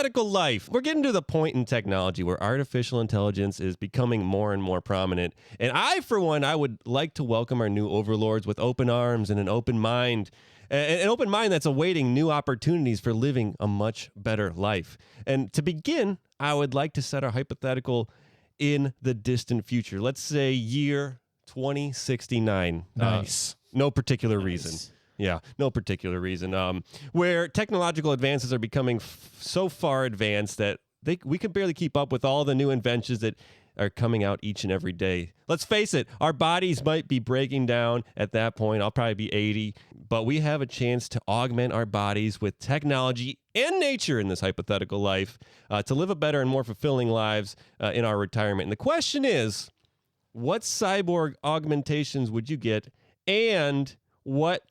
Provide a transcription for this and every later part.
Hypothetical Life. We're getting to the point in technology where artificial intelligence is becoming more and more prominent. And I, for one, I would like to welcome our new overlords with open arms and an open mind. An open mind that's awaiting new opportunities for living a much better life. And to begin, I would like to set our hypothetical in the distant future. Let's say year 2069. Nice. No particular reason. Yeah, no particular reason. Where technological advances are becoming so far advanced that we can barely keep up with all the new inventions that are coming out each and every day. Let's face it, our bodies might be breaking down at that point. I'll probably be 80, but we have a chance to augment our bodies with technology and nature in this hypothetical life to live a better and more fulfilling lives in our retirement. And the question is, what cyborg augmentations would you get, and what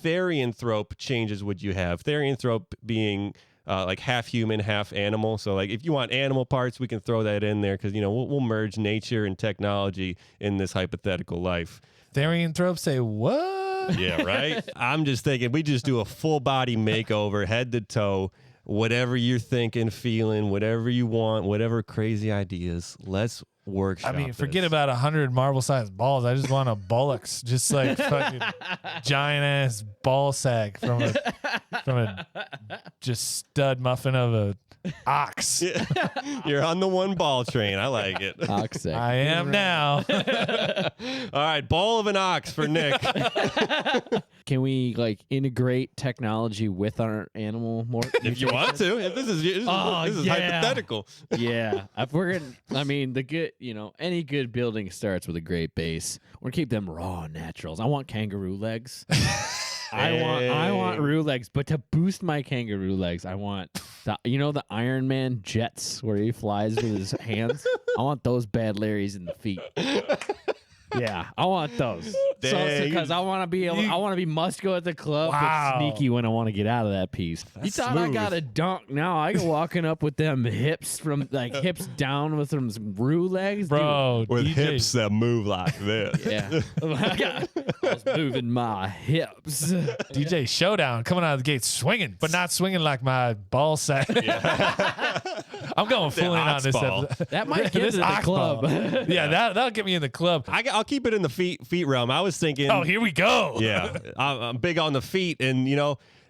therianthrope changes would you have? Therianthrope being like half human, half animal. So like if you want animal parts, we can throw that in there because, we'll merge nature and technology in this hypothetical life. Therianthrope say what? Yeah, right? I'm just thinking we just do a full body makeover, head to toe, whatever you're thinking, feeling, whatever you want, whatever crazy ideas. Let's workshop. I mean, forget about 100 marble-sized balls. I just want a bullocks, just like fucking giant ass ball sack from a just stud muffin of a ox. Yeah. You're on the one ball train. I like it. Ox sack. I am now. All right, ball of an ox for Nick. Can we integrate technology with our animal more? If you want to. If this is hypothetical. Yeah. If we're the good, any good building starts with a great base. We're gonna keep them raw and naturals. I want kangaroo legs. I want roo legs, but to boost my kangaroo legs, I want the Iron Man jets where he flies with his hands. I want those bad Larrys in the feet. Yeah, I want those. Because I want to be I want to be must go at the club, but sneaky when I want to get out of that piece. That's you thought smooth. I got a dunk? Now I can walking up with them hips from hips down with some roo legs, Bro. With DJ. hips that move like this. Yeah, I was moving my hips. DJ Showdown coming out of the gate swinging, but not swinging like my ball sack. I'm going full in on this ball. episode. That might get This to the ox club. ball. Yeah, that'll get me in the club. I'll keep it in the feet realm. I was thinking. Oh, here we go. Yeah, I'm big on the feet, and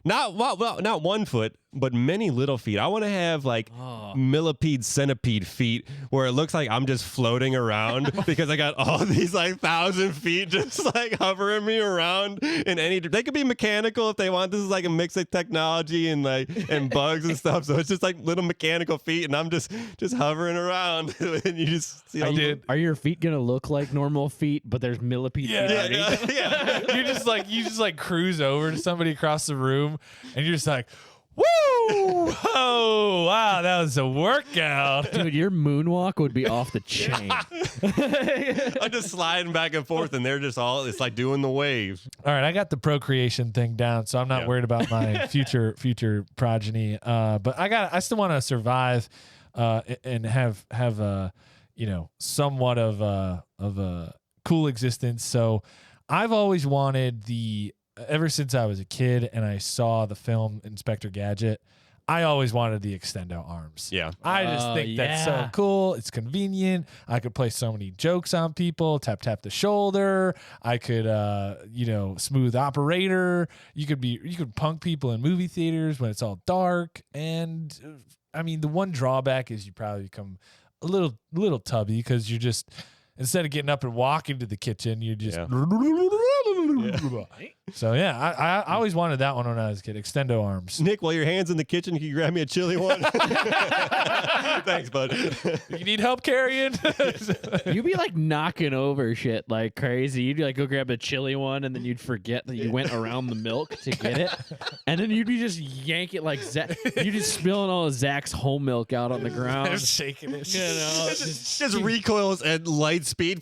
not 1 foot, but many little feet. I want to have millipede centipede feet where it looks like I'm just floating around because I got all these 1,000 feet just hovering me around in any. They could be mechanical if they want. This is a mix of technology and and bugs and stuff. So it's just little mechanical feet, and I'm just hovering around, and you just Are your feet gonna look like normal feet, but there's millipede feet underneath? Yeah. You just cruise over to somebody across the room, and you're just like, woo! Oh, wow, that was a workout. Dude, your moonwalk would be off the chain. I'm just sliding back and forth, and they're just it's like doing the waves. All right, I got the procreation thing down, so I'm not worried about my future progeny. But I still want to survive and have a somewhat of a cool existence. So I've always wanted ever since I was a kid and I saw the film Inspector Gadget, I always wanted the extendo arms. Yeah. I just think that's so cool. It's convenient. I could play so many jokes on people, tap the shoulder. I could smooth operator. You could punk people in movie theaters when it's all dark. And the one drawback is you probably become a little tubby because you just, instead of getting up and walking to the kitchen, you just So yeah, I always wanted that one when I was a kid. Extendo arms. Nick, while your hand's in the kitchen, can you grab me a chili one? Thanks, bud. You need help carrying? You'd be knocking over shit like crazy. You'd be go grab a chili one, and then you'd forget that you went around the milk to get it, and then you'd be just yank it like Zach. You'd just spilling all of Zach's whole milk out on the ground. They're shaking it. Just recoils at light speed.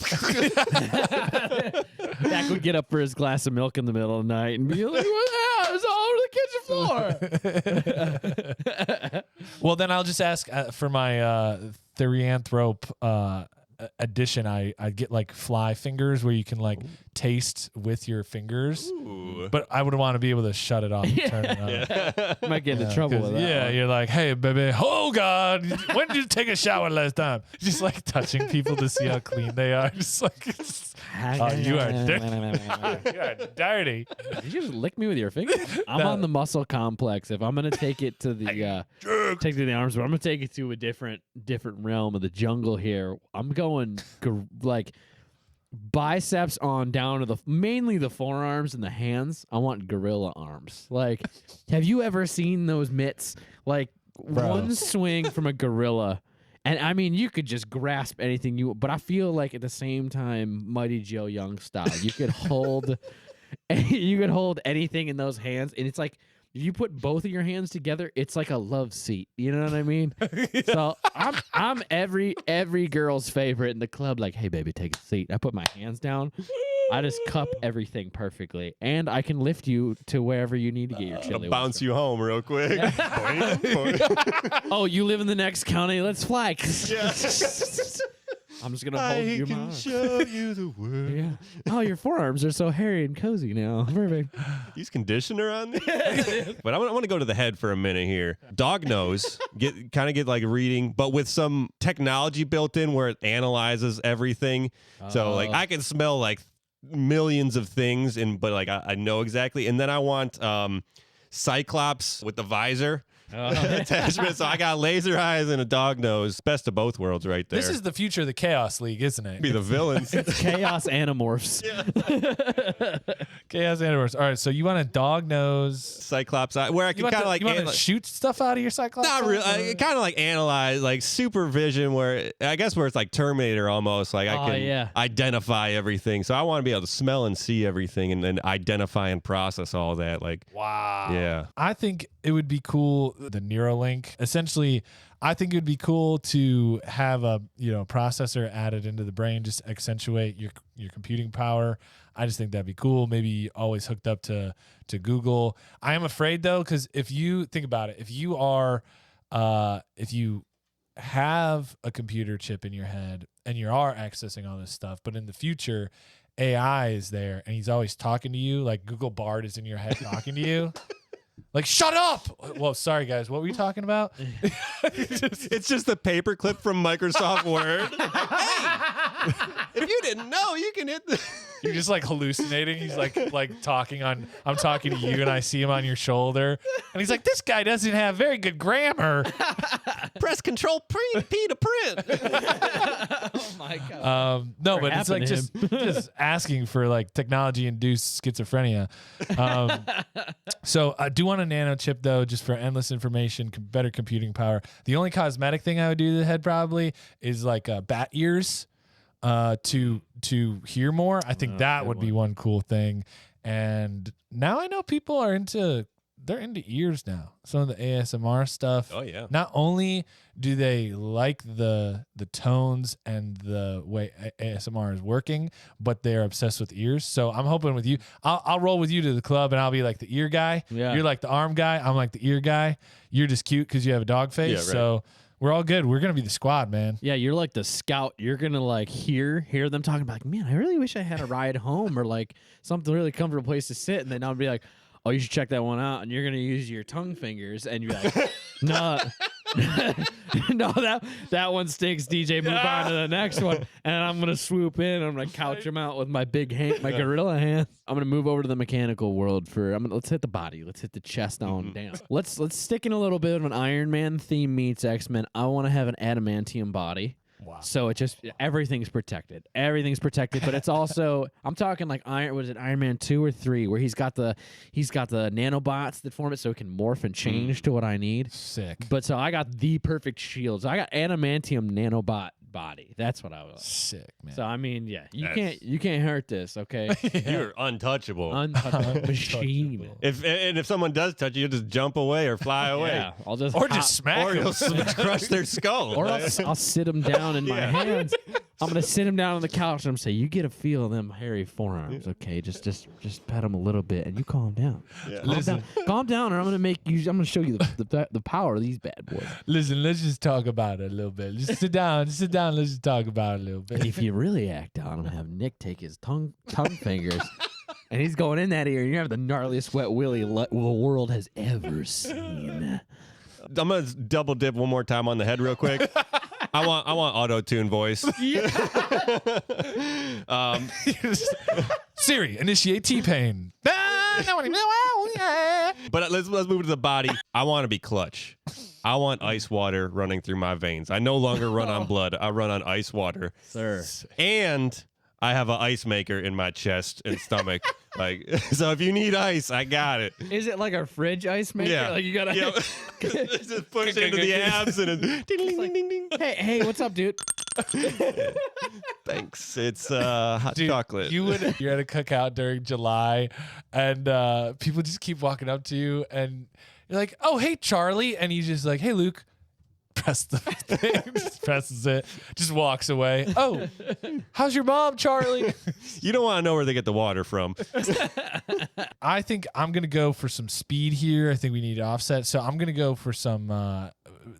Zach would get up for his glass of milk in the middle of the night and be like, "What the hell? It's all over the kitchen floor." Well, then I'll just ask for my therianthrope addition, I get like fly fingers where you can like taste with your fingers. Ooh. But I would want to be able to shut it off and turn it on. Might get into trouble with that. Yeah, you're like, hey, baby, oh God, when did you take a shower last time? Just like touching people to see how clean they are. Just like, you are dirty. You are dirty. Did you just lick me with your finger? I'm on the muscle complex. If I'm gonna take it to the take it to the arms, but I'm gonna take it to a different realm of the jungle here. I'm going like biceps on down to the mainly the forearms and the hands. I want gorilla arms. Like, have you ever seen those mitts? Like one swing from a gorilla. And I mean, you could just grasp anything but I feel like at the same time, Mighty Joe Young style, you could hold anything in those hands, and it's like if you put both of your hands together, it's like a love seat. You know what I mean? Yeah. So I'm every girl's favorite in the club. Like, hey baby, take a seat. I put my hands down. I just cup everything perfectly, and I can lift you to wherever you need to get your chili. Bounce you home real quick. Oh, you live in the next county? Let's fly. Yeah. I'm just gonna hold your I can show you the world. Yeah. Oh, your forearms are so hairy and cozy now. Perfect. Use conditioner on this. But I want to go to the head for a minute here. Dog nose, get like reading, but with some technology built in where it analyzes everything. So like I can smell like millions of things, but like I know exactly. And then I want Cyclops with the visor. Attachment. So I got laser eyes and a dog nose. Best of both worlds right there. This is the future of the Chaos League, isn't it? Be the villains. It's Chaos Animorphs. Chaos Animorphs. All right, so you want a dog nose. Cyclops eye, where I can kind of like... You want to shoot stuff out of your Cyclops? Not really. Kind of like analyze, like supervision, where it's like Terminator almost. Like I can identify everything. So I want to be able to smell and see everything and then identify and process all that. Like, wow. Yeah. I think it would be cool, the Neuralink. Essentially, I think it would be cool to have a processor added into the brain, just accentuate your computing power. I just think that'd be cool. Maybe always hooked up to Google. I am afraid though, because if you think about it, if you have a computer chip in your head and you are accessing all this stuff, but in the future AI is there and he's always talking to you, like Google Bard is in your head talking to you. Like, shut up! Well, sorry, guys. What were you talking about? It's just the paperclip from Microsoft Word. Hey, if you didn't know, you can hit the... You're just like hallucinating. He's like talking on... I'm talking to you, and I see him on your shoulder. And he's like, this guy doesn't have very good grammar. Press Control P to print. Oh, my God. No, but it's like just asking for like technology-induced schizophrenia. So I do want a nano chip though, just for endless information, better computing power. The only cosmetic thing I would do to the head probably is like bat ears to hear more. I think that would be one cool thing. And now I know people are into ears now. Some of the ASMR stuff. Oh yeah. Not only do they like the tones and the way ASMR is working, but they're obsessed with ears. So I'm hoping with you, I'll roll with you to the club and I'll be like the ear guy. Yeah. You're like the arm guy. I'm like the ear guy. You're just cute because you have a dog face. Yeah, right. So we're all good. We're gonna be the squad, man. Yeah, you're like the scout. You're gonna like hear them talking about like, man, I really wish I had a ride home or like something really comfortable place to sit, and then I'll be like, oh, you should check that one out, and you're gonna use your tongue fingers, and you're like, no, no, that one stinks. DJ, move on to the next one, and I'm gonna swoop in. I'm gonna couch him out with my big my gorilla hand. I'm gonna move over to the mechanical world let's hit the body, let's hit the chest on down. Let's stick in a little bit of an Iron Man theme meets X-Men. I want to have an adamantium body. Wow. So everything's protected. Everything's protected, but it's also I'm talking like Iron Man 2 or 3 where he's got the nanobots that form it so it can morph and change to what I need. Sick. But so I got the perfect shields. I got adamantium nanobot body. That's what I was. Sick, man. So I mean, yeah, you can't hurt this, okay? You're untouchable. Untouchable machine. If someone does touch you, just jump away or fly away. Yeah, I'll just just smack or them. you'll crush their skull. Or I'll sit them down in my hands. I'm gonna sit him down on the couch and I'm gonna say, "You get a feel of them hairy forearms, okay? Just pet him a little bit, and you calm down. Listen. Calm down, or I'm gonna show you the power of these bad boys. Listen, let's just talk about it a little bit. Just sit down. Let's just talk about it a little bit. If you really act out, I'm gonna have Nick take his tongue fingers, and he's going in that ear, and you have the gnarliest wet willy the world has ever seen." I'm gonna double dip one more time on the head real quick. I want auto-tune voice. Siri, initiate T-Pain. But let's move to the body. I want to be clutch. I want ice water running through my veins. I no longer run on blood. I run on ice water. Sir. And I have an ice maker in my chest and stomach. So if you need ice, I got it. Is it like a fridge ice maker? Yeah. Like you gotta just push into the abs and ding, ding, ding, ding, ding. Hey, what's up, dude? Thanks. It's hot chocolate. You're at a cookout during July, and people just keep walking up to you, and you're like, "Oh, hey, Charlie," and he's just like, "Hey, Luke." Press the thing, just presses it, just walks away. "Oh, how's your mom, Charlie?" You don't want to know where they get the water from. I think I'm going to go for some speed here. I think we need to offset. So I'm going to go for some,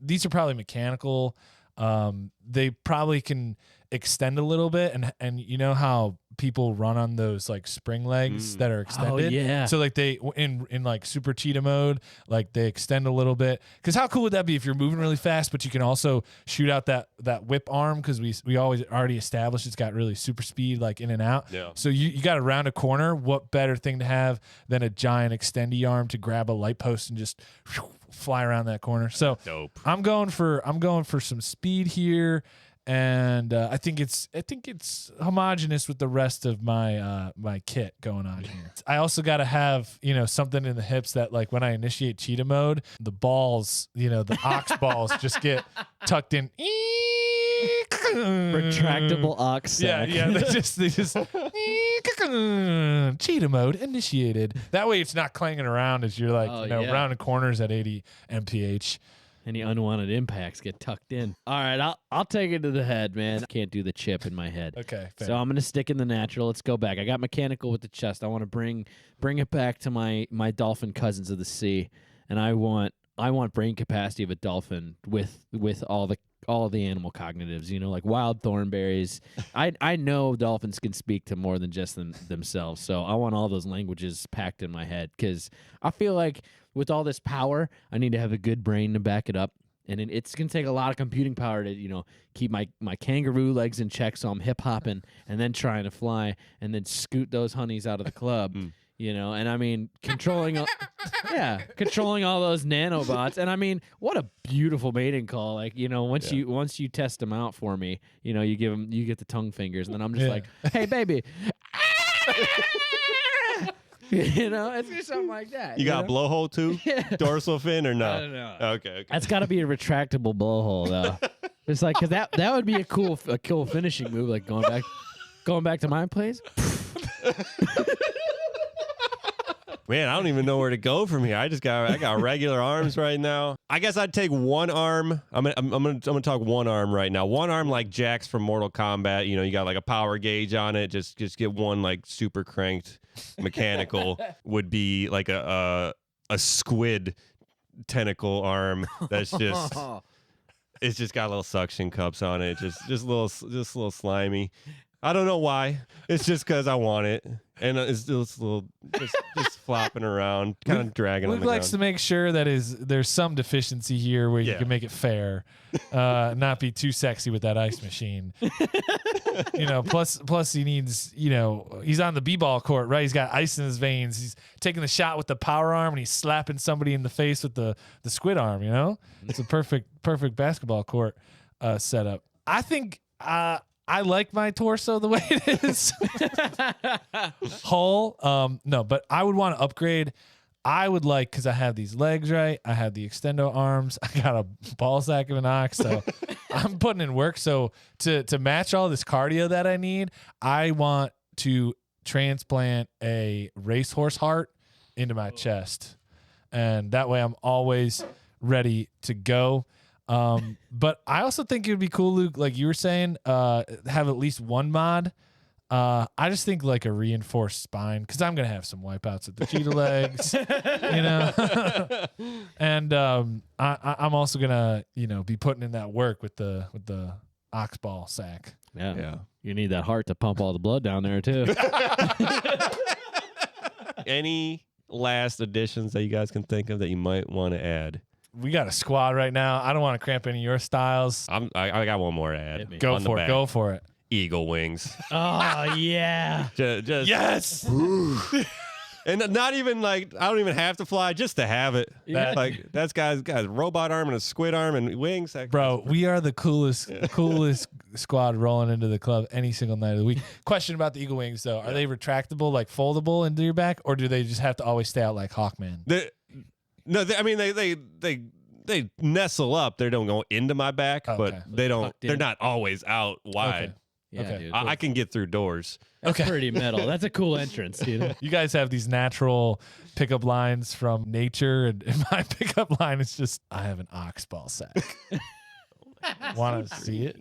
these are probably mechanical. They probably can extend a little bit. And you know how people run on those like spring legs that are extended? Oh, yeah. So like they, in like super cheetah mode, like they extend a little bit. Cause how cool would that be if you're moving really fast, but you can also shoot out that whip arm? Cause we always already established it's got really super speed, like in and out. Yeah. So you got to round a corner. What better thing to have than a giant extendy arm to grab a light post and just fly around that corner? So Dope. I'm going for some speed here. And I think it's homogenous with the rest of my my kit going on here. I also got to have something in the hips that like when I initiate cheetah mode, the balls, the ox balls just get tucked in. Retractable ox sack. Yeah. They just cheetah mode initiated. That way it's not clanging around as you're like rounding corners at 80 mph. Any unwanted impacts get tucked in. All right, I'll take it to the head, man. I can't do the chip in my head. Okay, fair. So I'm gonna stick in the natural. Let's go back. I got mechanical with the chest. I want to bring it back to my dolphin cousins of the sea, and I want brain capacity of a dolphin with all of the animal cognitives. Like wild thornberries. I know dolphins can speak to more than just themselves. So I want all those languages packed in my head because I feel like with all this power, I need to have a good brain to back it up. And it's going to take a lot of computing power to, keep my kangaroo legs in check so I'm hip-hopping and then trying to fly and then scoot those honeys out of the club, And I mean, controlling all those nanobots. And I mean, what a beautiful mating call. Like, once you test them out for me, you get the tongue fingers. And then I'm just like, hey, baby. It's just something like that. You got a blowhole too? Yeah. Dorsal fin or no? I don't know. Okay. That's got to be a retractable blowhole, though. It's like, because that would be a cool finishing move, like going back to my place. Man, I don't even know where to go from here. I got regular arms right now. I guess I'd take one arm. I'm gonna talk one arm right now. One arm like Jax from Mortal Kombat. You got like a power gauge on it. Just get one like super cranked mechanical would be like a squid tentacle arm. That's just it's just got little suction cups on it. Just a little slimy. I don't know why. It's just because I want it, and it's just little, just flopping around, kind of dragging on Luke the likes to ground. make sure that there's some deficiency here where you can make it fair, not be too sexy with that ice machine. Plus he needs, he's on the b-ball court, right? He's got ice in his veins. He's taking the shot with the power arm, and he's slapping somebody in the face with the squid arm. It's a perfect basketball court setup. I think. I like my torso the way it is. Whole. No, but I would want to upgrade. I would like, because I have these legs, right? I have the extendo arms. I got a ball sack of an ox. So I'm putting in work. So to match all this cardio that I need, I want to transplant a racehorse heart into my chest. And that way I'm always ready to go. But I also think it would be cool, Luke, like you were saying, have at least one mod. I just think like a reinforced spine, because I'm gonna have some wipeouts at the cheetah legs, you know. And I'm also gonna, be putting in that work with the ox ball sack. Yeah. You need that heart to pump all the blood down there too. Any last additions that you guys can think of that you might want to add? We got a squad right now. I don't want to cramp any of your styles. I got one more to add. Go for it. Go for it. Eagle wings. Oh yeah. Just yes. And not even like, I don't even have to fly, just to have it. Yeah. Like that's guy's robot arm and a squid arm and wings. Bro, we are the coolest squad rolling into the club any single night of the week. Question about the Eagle wings though. Are they retractable, like foldable into your back, or do they just have to always stay out like Hawkman? They nestle up. They don't go into my back, Okay. but they don't. They're not always out wide. Okay. Yeah, Okay. dude. I can get through doors. That's pretty metal. That's a cool entrance, dude. You guys have these natural pickup lines from nature, and my pickup line is just, I have an ox ball sack. Want to see it?